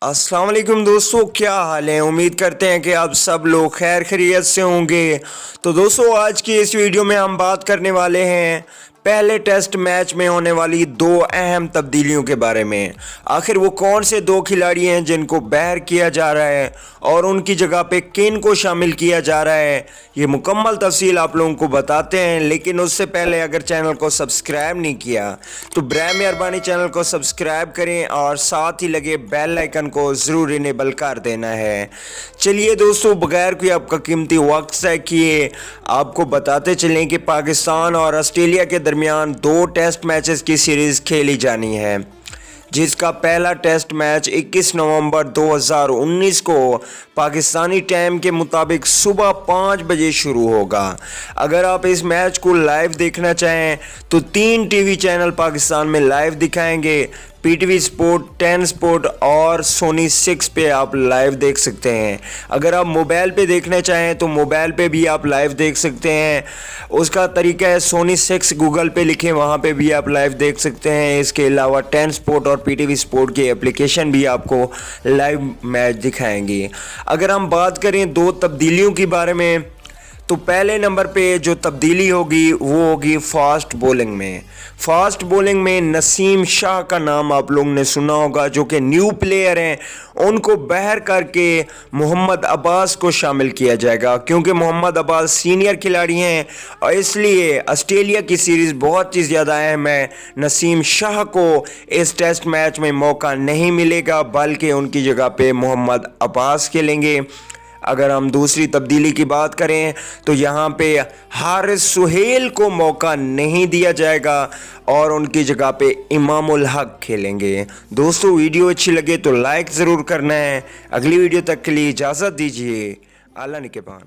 अस्सलाम वालेकुम दोस्तों, क्या हाल है। उम्मीद करते हैं कि आप सब लोग खैर खैरियत से होंगे। तो दोस्तों, आज की इस वीडियो में हम बात करने वाले हैं पहले टेस्ट मैच में होने वाली दो अहम तब्दीलियों के बारे में। आखिर वो कौन से दो खिलाड़ी हैं जिनको बाहर किया जा रहा है और उनकी जगह पे किन को शामिल किया जा रहा है, ये मुकम्मल तफसील आप लोगों को बताते हैं। लेकिन उससे पहले अगर चैनल को सब्सक्राइब नहीं किया तो बराए मेहरबानी चैनल को सब्सक्राइब करें और साथ ही लगे बेल आइकन को ज़रूर इनेबल कर देना है। चलिए दोस्तों, बगैर कोई आपका कीमती वक्त ज़ाया किए आपको बताते चलें कि पाकिस्तान और ऑस्ट्रेलिया के दरमियान दो टेस्ट मैचेस की सीरीज़ खेली जानी है, जिसका पहला टेस्ट मैच 21 नवंबर 2019 को पाकिस्तानी टाइम के मुताबिक सुबह 5 बजे शुरू होगा। अगर आप इस मैच को लाइव देखना चाहें तो 3 टीवी चैनल पाकिस्तान में लाइव दिखाएंगे। पीटीवी स्पोर्ट, 10 स्पोर्ट और सोनी 6 पे आप लाइव देख सकते हैं। अगर आप मोबाइल पे देखना चाहें तो मोबाइल पे भी आप लाइव देख सकते हैं। उसका तरीका है सोनी 6 गूगल पे लिखें, वहाँ पे भी आप लाइव देख सकते हैं। इसके अलावा 10 स्पोर्ट और पीटीवी स्पोर्ट की एप्लीकेशन भी आपको लाइव मैच दिखाएंगी। अगर हम बात करें दो तब्दीलियों के बारे में, तो पहले नंबर पे जो तब्दीली होगी वो होगी फास्ट बॉलिंग में नसीम शाह का नाम आप लोगों ने सुना होगा, जो कि न्यू प्लेयर हैं। उनको बाहर करके मोहम्मद अब्बास को शामिल किया जाएगा, क्योंकि मोहम्मद अब्बास सीनियर खिलाड़ी हैं और इसलिए ऑस्ट्रेलिया की सीरीज़ बहुत ही ज़्यादा अहम है। नसीम शाह को इस टेस्ट मैच में मौका नहीं मिलेगा, बल्कि उनकी जगह पे मोहम्मद अब्बास खेलेंगे। अगर हम दूसरी तब्दीली की बात करें तो यहाँ पे हारिस सुहेल को मौका नहीं दिया जाएगा और उनकी जगह पे इमामुल हक खेलेंगे। दोस्तों, वीडियो अच्छी लगे तो लाइक ज़रूर करना है। अगली वीडियो तक के लिए इजाज़त दीजिए। अल्लाह निगहबान।